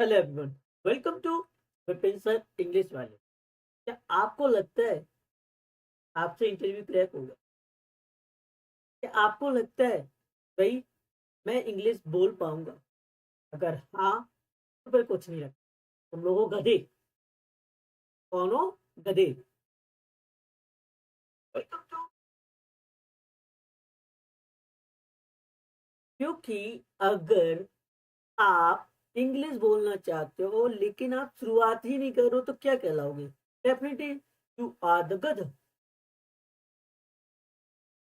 Hello everyone, welcome to Vipin sir English वाले। क्या आपको लगता है आपसे इंटरव्यू क्रैक होगा? क्या आपको लगता है भाई मैं इंग्लिश बोल पाऊंगा? अगर हाँ तो फिर कुछ नहीं रखा, तुम लोगों गधे। कौन हो? गधे। Welcome to. क्योंकि अगर आप इंग्लिश बोलना चाहते हो लेकिन आप शुरुआत ही नहीं करो तो क्या कहलाओगे? डेफिनेटली यू आर द गध।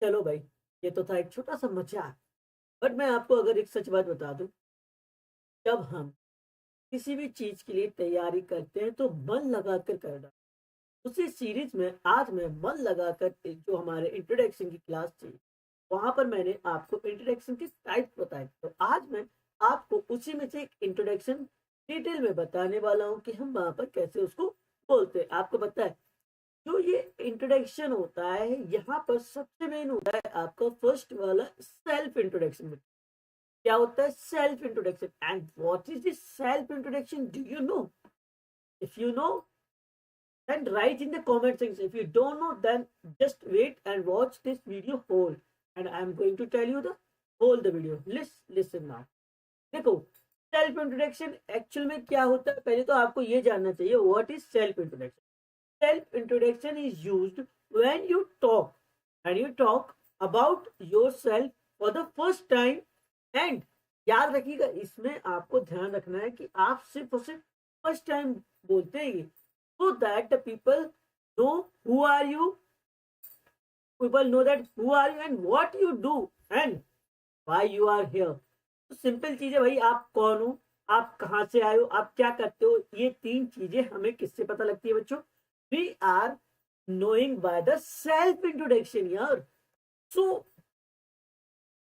चलो भाई, ये तो था एक छोटा सा मजाक। बट मैं आपको अगर एक सच बात बता दूं, जब हम किसी भी चीज के लिए तैयारी करते हैं तो मन लगाकर करना। उसी सीरीज में आज मैं मन लगाकर जो हमारे इंट्रोडक्शन की क्लास थी, वहां पर मैंने आपको इंट्रोडक्शन के टाइप बताए। तो आज मैं आपको उसी में से एक इंट्रोडक्शन डिटेल में बताने वाला हूँ कि हम वहां पर कैसे उसको बोलते हैं। आपको पता है, जो ये इंट्रोडक्शन होता है यहाँ पर सबसे मेन होता है आपका फर्स्ट वाला सेल्फ इंट्रोडक्शन। क्या होता है self introduction? And what is this self introduction? Do you know? If you know, then write in the comment section. If you don't know, then just wait and watch this video whole, and I am going to tell you the whole the video. Listen now. देखो, self introduction actual में क्या होता है, पहले तो आपको ये जानना चाहिए what is self introduction. Self introduction is used when you talk and you talk about yourself for the first time. And याद रखिएगा, इसमें आपको ध्यान रखना है कि आप सिर्फ और सिर्फ फर्स्ट टाइम बोलते हैं, so that the know who are you people know that who are you and what you do and why you are here। तो सिंपल चीज है भाई, आप कौन हो, आप कहाँ से आए हो, आप क्या करते हो, ये तीन चीजें हमें किससे पता लगती है बच्चों? We are knowing by the self introduction यार। So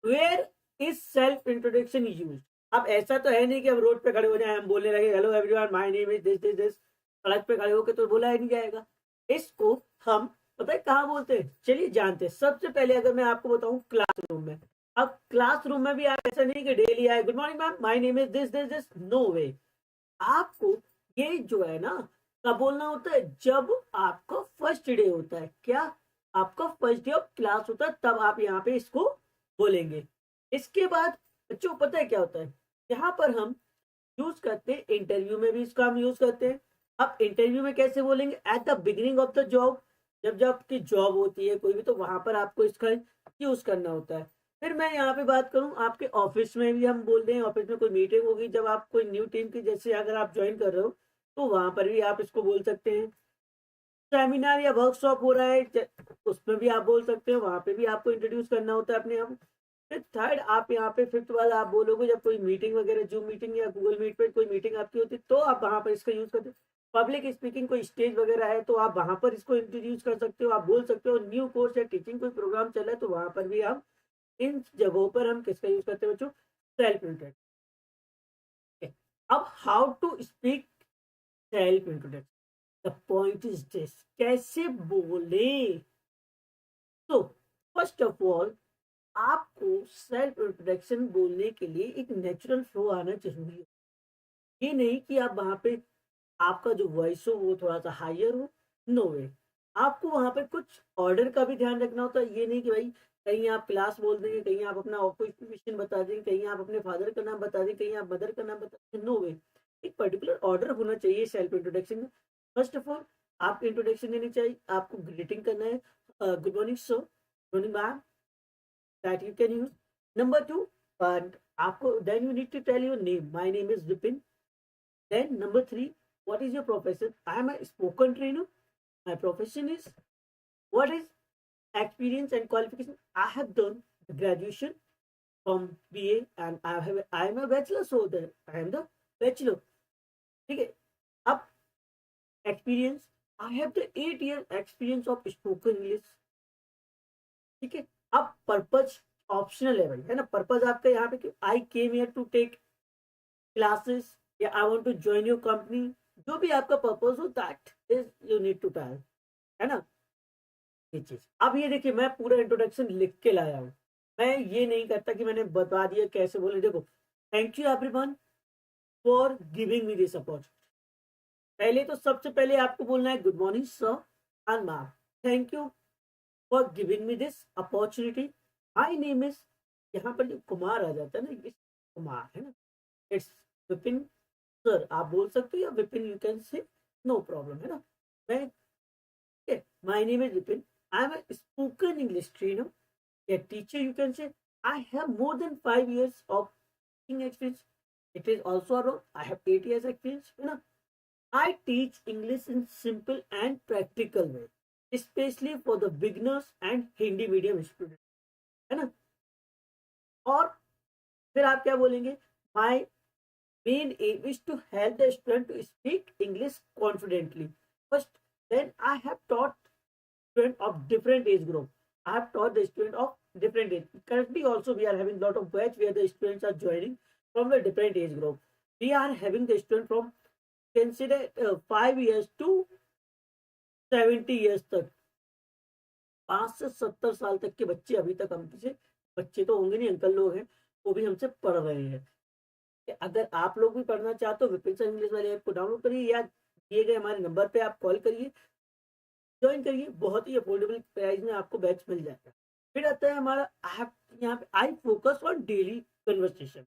where is self introduction use? अब ऐसा तो है नहीं कि हम रोड पे खड़े हो जाए, हम बोलने लगे hello everyone my name is this this this. सड़क पे खड़े होकर तो बोला ही नहीं जाएगा। इसको हम पता है कहाँ बोलते हैं, चलिए जानते हैं। सबसे पहले अगर मैं आपको बताऊं, क्लासरूम में। अब क्लासरूम में भी आप ऐसा नहीं कि डेली आए good morning ma'am my name is this this this, no way. आपको ये जो है ना, कब बोलना होता है? जब आपका फर्स्ट डे होता है। क्या? आपका फर्स्ट डे ऑफ क्लास होता है, तब आप यहाँ पे इसको बोलेंगे। इसके बाद बच्चों पता है क्या होता है, यहाँ पर हम यूज करते हैं, इंटरव्यू में भी इसका हम यूज करते हैं। अब इंटरव्यू में कैसे बोलेंगे? At the beginning of the job. जब आपकी जॉब होती है कोई भी, तो वहां पर आपको इसका यूज करना होता है। फिर मैं यहाँ पे बात करूँ, आपके ऑफिस में भी हम बोल रहे हैं, ऑफिस में कोई मीटिंग होगी, जब आप कोई न्यू टीम की जैसे अगर आप ज्वाइन कर रहे हो, तो वहां पर भी आप इसको बोल सकते हैं। सेमिनार या वर्कशॉप हो रहा है, उसमें भी आप बोल सकते हो, वहां पे भी आपको इंट्रोड्यूस करना होता है अपने आप। फिर थर्ड, आप यहाँ पे फिफ्थ वाला आप बोलोगे, जब कोई मीटिंग वगैरह जूम मीटिंग या गूगल मीट पे कोई मीटिंग आपकी होती है, तो आप वहां पर इसका यूज करते हो। पब्लिक स्पीकिंग कोई स्टेज वगैरह है, तो आप वहां पर इसको इंट्रोड्यूस कर सकते हो, आप बोल सकते हो। न्यू कोर्स या टीचिंग कोई प्रोग्राम चल रहा है, तो वहां पर भी हम इन जगहों पर हम किसका यूज करते हैं बच्चों? Self introduction. अब how to speak self introduction, the point is this, कैसे बोले? तो फर्स्ट ऑफ ऑल, आपको सेल्फ इंट्रोडक्शन बोलने के लिए एक नेचुरल फ्लो आना जरूरी है। ये नहीं कि आप वहां पे आपका जो वॉइस हो वो थोड़ा सा हायर हो, नो वे। आपको वहां पे कुछ ऑर्डर का भी ध्यान रखना होता है। ये नहीं कि भाई कहीं आप क्लास बोल देंगे, कहीं आप अपना ऑक्यूपेशन बता देंगे, कहीं आप अपने फादर का नाम बता देंगे, कहीं आप मदर का नाम बता देंगे, नो वे। एक पर्टिकुलर ऑर्डर होना चाहिए सेल्फ इंट्रोडक्शन में। फर्स्ट ऑफ ऑल, आप इंट्रोडक्शन देनी चाहिए, आपको ग्रीटिंग करना है, good morning sir, good morning ma'am, that you can use. Number two, and then you need to tell your name. My name is Vipin. Then number three, what is your profession? I am a spoken trainer. My profession is, what is experience and qualification? I have done the graduation from BA and I am a bachelor, so that I am the bachelor. ठीक है। अब experience, I have the 8 year experience of spoken English। ठीक है। अब purpose optional है भाई, है ना। पर्पज आपका यहाँ पे कि I came here to take classes या I want to join your company. जो भी आपका पर्पज हो, that is you need to tell, है ना। ये चीज। अब ये देखिए, मैं पूरा इंट्रोडक्शन लिख के लाया हूँ। मैं ये नहीं करता कि मैंने बता दिया कैसे बोले। देखो, thank you everyone for giving me this opportunity. पहले तो सबसे पहले आपको बोलना है good morning sir and ma'am, thank you for giving me this opportunity. My name is, यहाँ पर जो कुमार आ जाता है ना, ये कुमार है ना, इट्स विपिन सर आप बोल सकते हो, या Vipin you can say, no problem है ना। मैं, my name is Vipin, I am a spoken English trainer या teacher, you can say. I have more than 5 years of teaching experience. It is also around, I have 8 years experience, है ना। I teach English in simple and practical way, especially for the beginners and Hindi medium students, है ना। और फिर आप क्या बोलेंगे, my main aim is to help the student to speak English confidently. First, then I have taught student of different age group. I have taught the student of different age. Currently, also we are having lot of batch where the students are joining from the different age group. We are having the student from consider 5 years to 70 years तक, 5 से 70 साल तक के बच्चे अभी तक हमसे, बच्चे तो होंगे नहीं, अंकल लोग हैं, वो भी हमसे पढ़ रहे हैं। अगर आप लोग भी पढ़ना चाहते हो, विपिन सर इंग्लिश वाले ऐप को डाउनलोड करिए या दिए गए हमारे नंबर पे आप कॉल करिए, ज्वाइन करिए, बहुत ही अफोर्डेबल प्राइस में आपको बैच मिल जाएगा। फिर आता है हमारा ऐप, यहाँ पे I focus on daily conversation.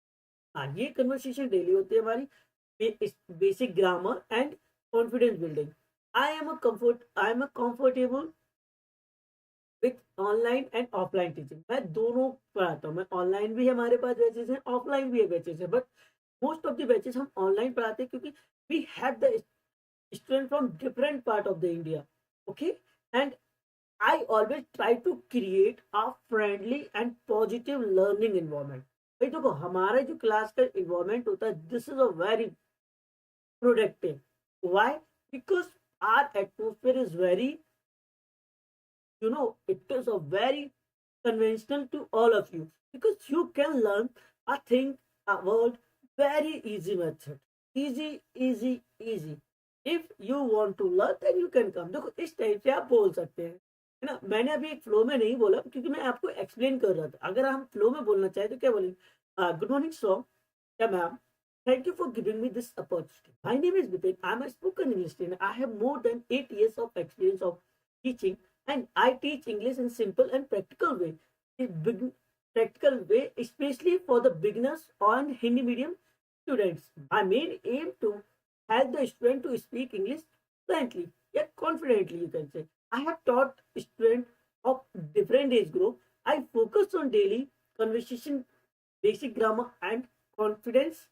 हाँ, ये कन्वर्सेशन डेली होती है हमारी, basic grammar and confidence building. I am a comfortable with online and offline teaching. मैं दोनों पढ़ाता हूँ, मैं ऑनलाइन भी हमारे पास बैचेस हैं, ऑफलाइन भी है बैचेस है, but most of the batches हम ऑनलाइन पढ़ाते हैं क्योंकि we have the student from different part of the India, okay. And I always try to create a friendly and positive learning environment. भाई देखो, हमारा जो क्लास का इन्वायरमेंट होता है, this is a very productive. Why? Because our atmosphere is very, it is a very conventional to all of you, because you can learn a thing, a word, very easy method, easy easy easy। if you want to learn then you can come। देखो, इस type से आप बोल सकते हैं, है ना। मैंने अभी एक फ्लो में नहीं बोला क्योंकि मैं आपको एक्सप्लेन कर रहा था। अगर हम फ्लो में बोलना चाहे तो क्या बोलेंगे, गुड मॉर्निंग सर या ma'am, thank you for giving me this opportunity. My name is Vipin. I'm a spoken English trainer. I have more than 8 years of experience of teaching, and I teach English in simple and practical way. Practical way, especially for the beginners and Hindi medium students. My main aim to help the student to speak English fluently yet confidently. You can say I have taught students of different age group. I focus on daily conversation, basic grammar, and confidence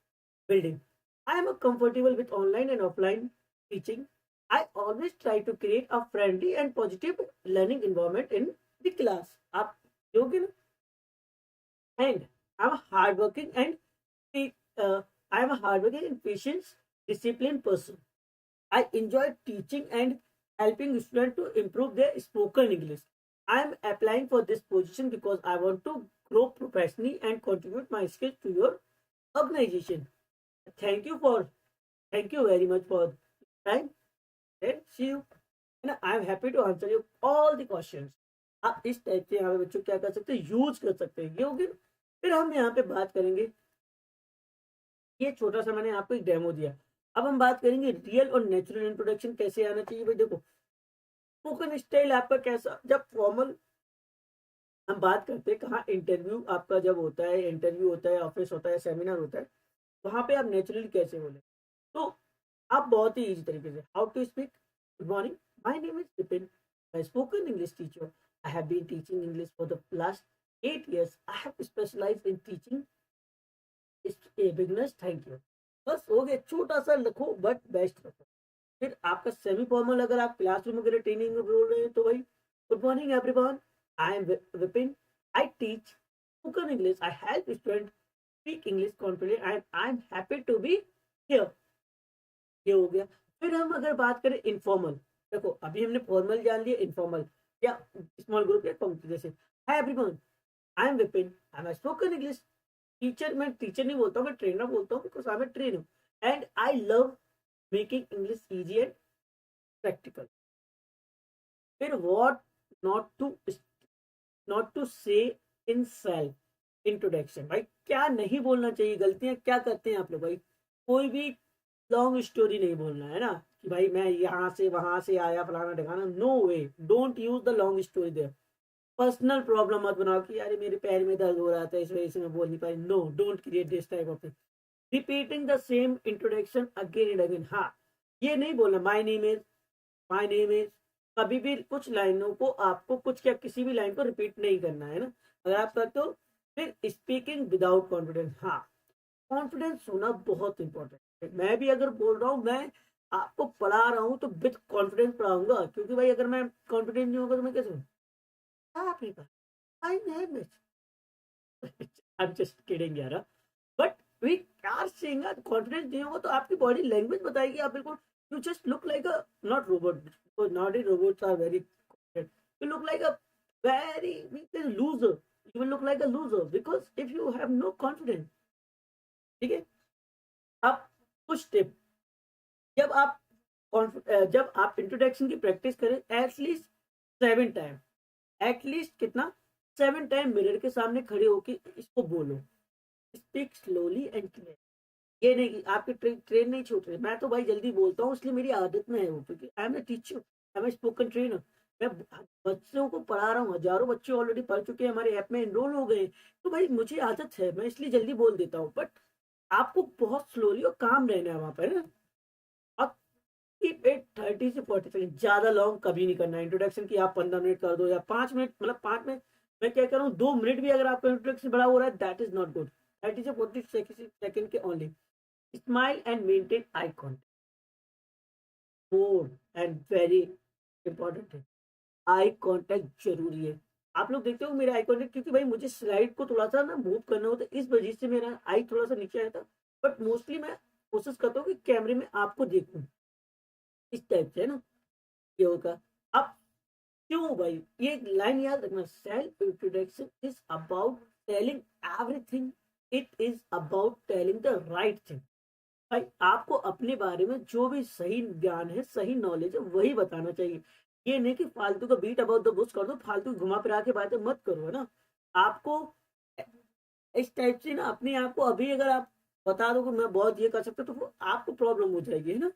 building. I am comfortable with online and offline teaching. I always try to create a friendly and positive learning environment in the class. आप योग्य ना? And I'm a hardworking and I am a hardworking and patient, disciplined person. I enjoy teaching and helping students to improve their spoken English. I am applying for this position because I want to grow professionally and contribute my skills to your organization. Thank you for, thank you very much for time. Let's see you. And I am happy to answer you all the questions. आप इस type से यहाँ पे बच्चों क्या कर सकते हैं, यूज कर सकते हैं, ये हो गया। फिर हम यहाँ पे बात करेंगे, ये छोटा सा मैंने आपको एक डेमो दिया। अब हम बात करेंगे रियल और नेचुरल इंट्रोडक्शन कैसे आना चाहिए। भाई देखो, स्पोकन स्टाइल आपका कैसा, जब फॉर्मल हम बात करते हैं, कहाँ इंटरव्यू आपका जब होता है, इंटरव्यू होता है, ऑफिस होता है, सेमिनार होता है, वहां पे आप नेचुरली कैसे बोले, तो आप बहुत ही इजी तरीके से, how to speak, good morning, my name is Vipin, I spoken English teacher, I have been teaching English for the last 8 years, I have specialised in teaching beginners, thank you. बस हो गया, छोटा सा रखो बट बेस्ट रखो। फिर आपका semi formal, अगर आप क्लासरूम वगैरह ट्रेनिंग में बोल रहे हैं तो भाई, good morning everyone, I am Vipin, I teach spoken English, I help student speak English confident and I am happy to be here. ये हो गया। फिर हम अगर बात करें इनफॉर्मल, देखो अभी हमने फॉर्मल जान लिया, इनफॉर्मल या स्मॉल ग्रुप या पंक्ति, जैसे hi everyone, I am Vipin, I M spoken English teacher. मैं टीचर नहीं बोलता हूँ, मैं ट्रेनर बोलता हूँ, because I am trainer and I love making English easy and practical. फिर व्हाट नॉट टू से इन सेल्फ इंट्रोडक्शन, भाई क्या नहीं बोलना चाहिए, गलतियां क्या करते हैं आप लोग भाई। कोई भी लॉन्ग स्टोरी नहीं बोलना है ना, कि भाई मैं यहाँ से वहां से आया फलाना ढिकाना, no way, don't use the long story there. Personal problem मत बनाओ कि यार मेरे पैर में दर्द हो रहा था इस वजह से मैं बोल नहीं पाई, no, don't create this type of thing. Repeating the same introduction again and again, हाँ, ये नहीं बोलना my name is, my name is. कभी भी कुछ लाइनों को आपको कुछ क्या किसी भी लाइन को रिपीट नहीं करना है ना। अगर आप करते हो, फिर स्पीकिंग विदाउट कॉन्फिडेंस, हाँ, कॉन्फिडेंस होना बहुत इंपॉर्टेंट है। मैं भी अगर बोल रहा हूँ, मैं आपको पढ़ा रहा हूँ तो विद कॉन्फिडेंस पढ़ाऊंगा, क्योंकि भाई अगर मैं कॉन्फिडेंस नहीं होगा तो मैं कैसे, आपने कहा my name is, I am just kidding यार, but we are saying, confidence नहीं होगा तो आपकी बॉडी लैंग्वेज बताएगी, आप बिल्कुल, you just look like a, not robot, not robots are very, you look like a very loser, you will look like a loser because if you have no confidence। ठीक है। अब कुछ tip, जब आप जब आप इंट्रोडक्शन की practice करें, एटलीस्ट 7 टाइम, एटलीस्ट कितना, 7 टाइम मिरर के सामने खड़े होके इसको बोलो। Speak slowly and clear. ये नहीं कि आपकी ट्रेन नहीं छूट रही, मैं तो भाई जल्दी बोलता हूँ इसलिए मेरी आदत में है वो, क्योंकि I am a teacher, I am a spoken trainer. मैं बच्चों को पढ़ा रहा हूँ, हजारों बच्चे ऑलरेडी पढ़ चुके हैं, हमारे ऐप में एनरोल हो गए, तो भाई मुझे आदत है, मैं इसलिए जल्दी बोल देता हूँ, बट आपको बहुत स्लोली और काम रहना है वहां पर ना। अब कीप इट 30 से 40 सेकंड, ज्यादा लॉन्ग कभी नहीं करना। इंट्रोडक्शन की आप 15 मिनट कर दो या 5 मिनट, मतलब 5 मिनट, मैं क्या कर रहा हूँ, 2 मिनट भी अगर आपका इंट्रोडक्शन बड़ा हो रहा है, दैट इज नॉट गुड। 30 से 40 सेकंड के only. Smile and maintain eye contact, more and very important है, आई कांटेक्ट जरूरी है। आप लोग देखते हो मेरा आई कांटेक्ट, क्योंकि भाई मुझे स्लाइड को थोड़ा सा ना मूव करना होता है, इस वजह से मेरा आई थोड़ा सा नीचे आया था, बट मोस्टली मैं कोशिश करता हूँ कि कैमरे में आपको देखूं, इस टाइप से है ना, ये होगा। अब क्यों भाई, ये लाइन याद रखना, self introduction is about telling everything, it is about telling the right thing. भाई आपको अपने बारे में जो भी सही ज्ञान है, सही नॉलेज है, वही बताना चाहिए। ये नहीं कि फालतू का बीट अबाउट द बुश कर दो, फालतू घुमा फिरा के बातें मत करो, है ना। आपको इस टाइप से ना अपने आप को, अभी अगर आप बता दो कि मैं बहुत ये कर सकता, तो वो आपको प्रॉब्लम हो जाएगी, है ना।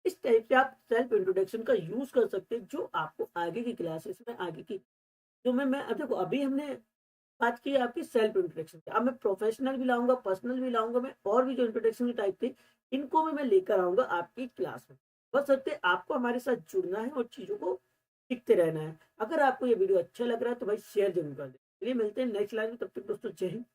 इस टाइप से आप सेल्फ इंट्रोडक्शन का यूज कर सकते हैं, जो आपको आगे की क्लासेस में, आगे की जो मैं अब देखो, अभी हमने बात की आपकी सेल्फ इंट्रोडक्शन की, अब मैं प्रोफेशनल भी लाऊंगा, पर्सनल भी लाऊंगा, मैं और भी जो इंट्रोडक्शन की टाइप थी, इनको भी मैं लेकर आऊंगा आपकी क्लास में। बस सत्य आपको हमारे साथ जुड़ना है और चीजों को सीखते रहना है। अगर आपको ये वीडियो अच्छा लग रहा है तो भाई शेयर जरूर कर दें। चलिए मिलते हैं नेक्स्ट लाइव में, तब तक दोस्तों जय हिंद।